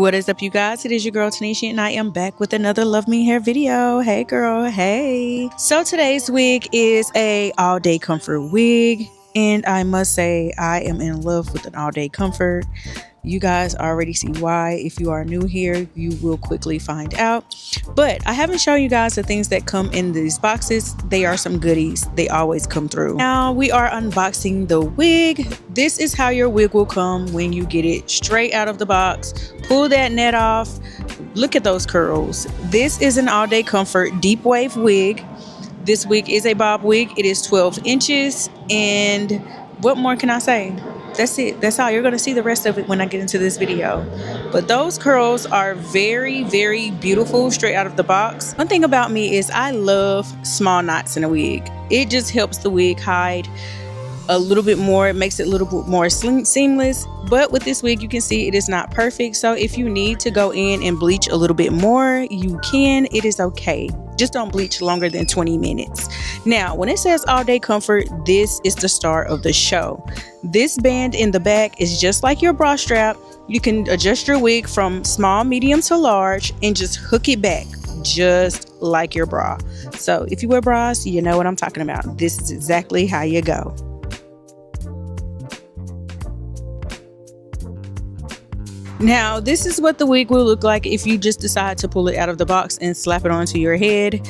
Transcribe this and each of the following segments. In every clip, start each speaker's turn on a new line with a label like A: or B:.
A: What is up, you guys? It is your girl Tanishia, and I am back with another Love Me Hair video. Hey girl, hey. So today's wig is a all day comfort wig, and I must say I am in love with an all day comfort. You guys already see why. If you are new here, you will quickly find out. But I haven't shown you guys the things that come in these boxes. They are some goodies. They always come through. Now we are unboxing the wig. This is how your wig will come when you get it straight out of the box. Pull that net off. Look at those curls. This is an all day comfort deep wave wig. This wig is a bob wig. It is 12 inches. And what more can I say? That's it. That's all. You're going to see the rest of it when I get into this video. But those curls are very, very beautiful straight out of the box. One thing about me is I love small knots in a wig. It just helps the wig hide a little bit more. It makes it a little bit more seamless. But with this wig, you can see it is not perfect. So if you need to go in and bleach a little bit more, you can. It is okay. Just don't bleach longer than 20 minutes. Now, when it says all day comfort, this is the star of the show. This band in the back is just like your bra strap. You can adjust your wig from small, medium to large and just hook it back just like your bra. So if you wear bras, you know what I'm talking about. This is exactly how you go. Now, this is what the wig will look like if you just decide to pull it out of the box and slap it onto your head.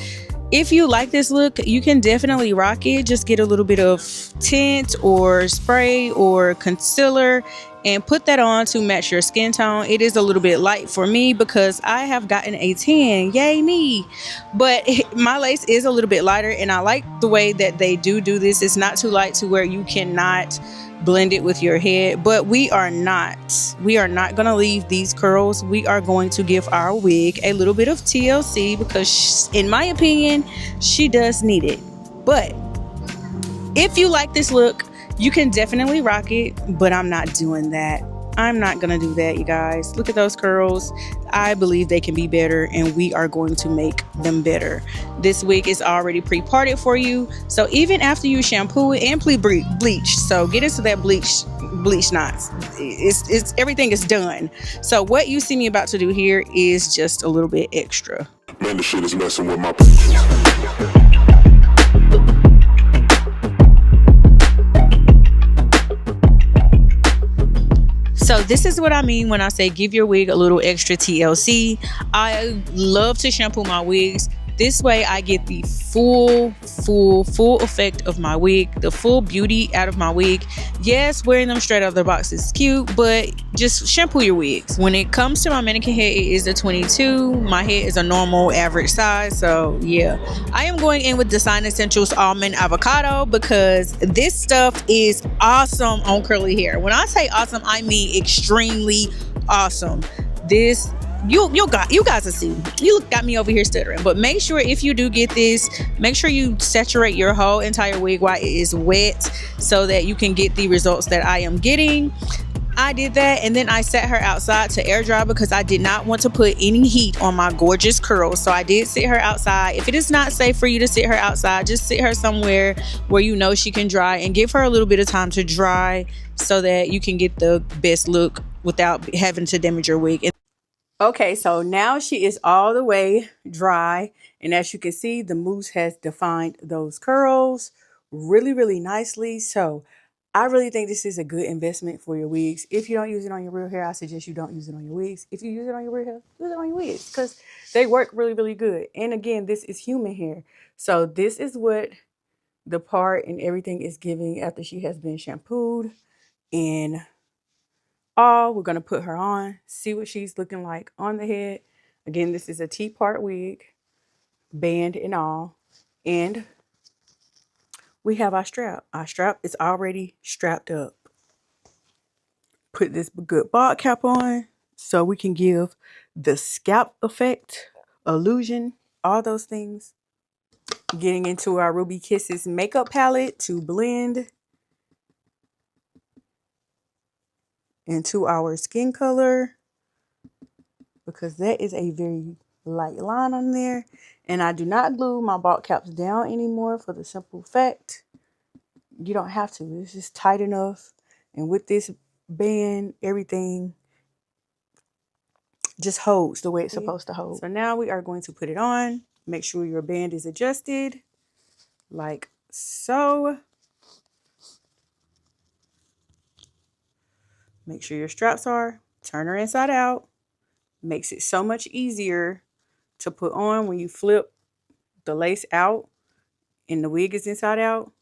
A: If you like this look, you can definitely rock it. Just get a little bit of tint or spray or concealer and put that on to match your skin tone. It is a little bit light for me because I have gotten a tan. Yay me. But my lace is a little bit lighter, and I like the way that they do this. It's not too light to where you cannot blend it with your head, but we are not going to leave these curls. We are going to give our wig a little bit of TLC because in my opinion, she does need it. But if you like this look, you can definitely rock it, but I'm not doing that. I'm not gonna do that, you guys. Look at those curls. I believe they can be better, and we are going to make them better. This wig is already pre-parted for you, so even after you shampoo it and bleach, so get into that bleach knots. It's everything is done. So what you see me about to do here is just a little bit extra.
B: Man, this shit is messing with my.
A: So this is what I mean when I say give your wig a little extra TLC. I love to shampoo my wigs. This way I get the full effect of my wig, the full beauty out of my wig. Yes, wearing them straight out of the box is cute, but just shampoo your wigs. When it comes to my mannequin head, it is a 22. My head is a normal average size, so yeah. I am going in with Design Essentials Almond Avocado because this stuff is awesome on curly hair. When I say awesome, I mean extremely awesome. This you guys will see. You got me over here stuttering, but make sure if you do get this, make sure you saturate your whole entire wig while it is wet so that you can get the results that I am getting. I did that, and then I set her outside to air dry because I did not want to put any heat on my gorgeous curls. So I did sit her outside. If it is not safe for you to sit her outside, just sit her somewhere where you know she can dry, and give her a little bit of time to dry so that you can get the best look without having to damage your wig. Okay, so now she is all the way dry, and as you can see, the mousse has defined those curls really nicely. So I really think this is a good investment for your wigs. If you don't use it on your real hair, I suggest you don't use it on your wigs. If you use it on your real hair, use it on your wigs because they work really good. And again, this is human hair. So this is what the part and everything is giving after she has been shampooed. And we're going to put her on, see what she's looking like on the head. Again, this is a T-part wig, band and all. And we have our strap. Our strap is already strapped up. Put this good bald cap on so we can give the scalp effect, illusion, all those things. Getting into our Ruby Kisses makeup palette to blend into our skin color because that is a very light line on there. And I do not glue my bald caps down anymore for the simple fact you don't have to. It's just tight enough. And with this band, everything just holds the way it's supposed to hold. So now we are going to put it on. Make sure your band is adjusted like so. Make sure your straps are. Turn her inside out. Makes it so much easier to put on when you flip the lace out and the wig is inside out.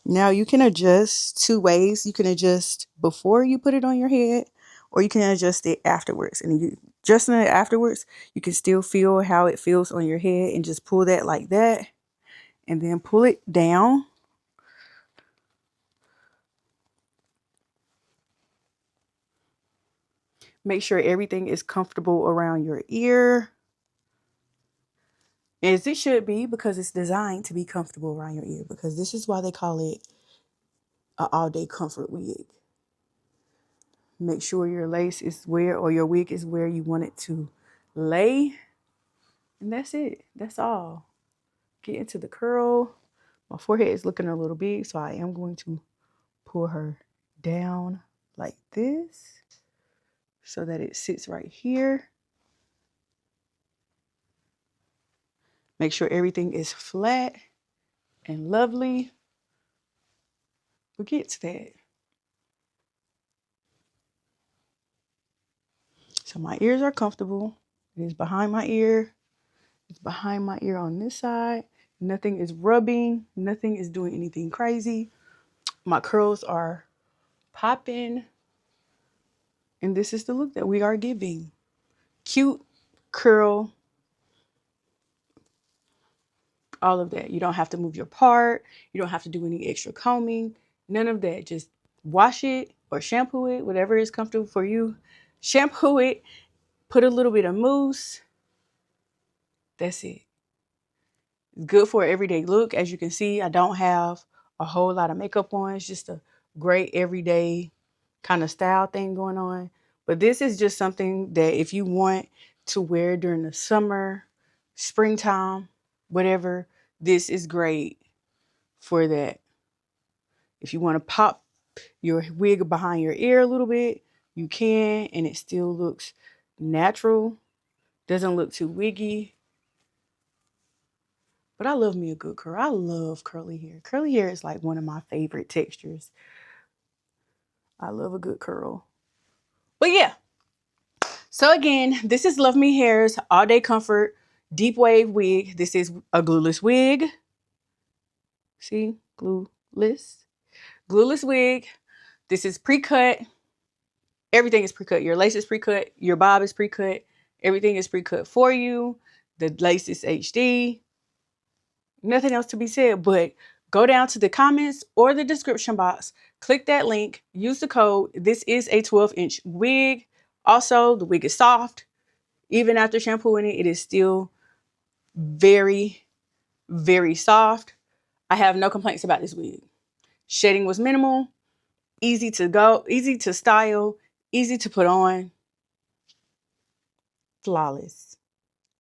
A: Now you can adjust two ways. You can adjust before you put it on your head, or you can adjust it afterwards. And you adjusting it afterwards, you can still feel how it feels on your head and just pull that like that. And then pull it down. Make sure everything is comfortable around your ear, as it should be, because it's designed to be comfortable around your ear, because this is why they call it an all-day comfort wig. Make sure your lace is where, or your wig is where you want it to lay. And that's it. That's all. Get into the curl. My forehead is looking a little big, so I am going to pull her down like this so that it sits right here. Make sure everything is flat and lovely. We'll get to that. So my ears are comfortable. It is behind my ear. It's behind my ear on this side. Nothing is rubbing. Nothing is doing anything crazy. My curls are popping. And this is the look that we are giving. Cute curl. All of that. You don't have to move your part. You don't have to do any extra combing. None of that. Just wash it or shampoo it, whatever is comfortable for you. Shampoo it. Put a little bit of mousse. That's it. It's good for an everyday look. As you can see, I don't have a whole lot of makeup on. It's just a great everyday kind of style thing going on. But this is just something that if you want to wear during the summer, springtime, whatever, this is great for that. If you want to pop your wig behind your ear a little bit, you can, and it still looks natural. Doesn't look too wiggy. But I love me a good curl. I love curly hair. Curly hair is like one of my favorite textures. I love a good curl. But yeah. So again, this is Love Me Hair's All Day Comfort Deep Wave Wig. This is a glueless wig. See? Glueless. Glueless wig. This is pre-cut. Everything is pre-cut. Your lace is pre-cut. Your bob is pre-cut. Everything is pre-cut for you. The lace is HD. Nothing else to be said, but go down to the comments or the description box. Click that link. Use the code. This is a 12-inch wig. Also, the wig is soft. Even after shampooing it, it is still very, very soft. I have no complaints about this wig. Shedding was minimal. Easy to go, easy to style, easy to put on. Flawless.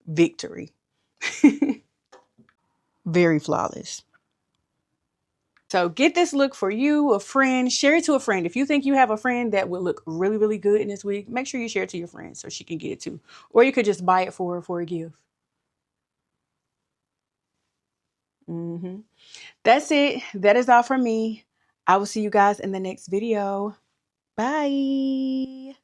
A: Victory. Very flawless. So get this look for you, a friend, share it to a friend. If you think you have a friend that would look really, really good in this wig, make sure you share it to your friend so she can get it too. Or you could just buy it for her for a gift. That's it. That is all from me. I will see you guys in the next video. Bye.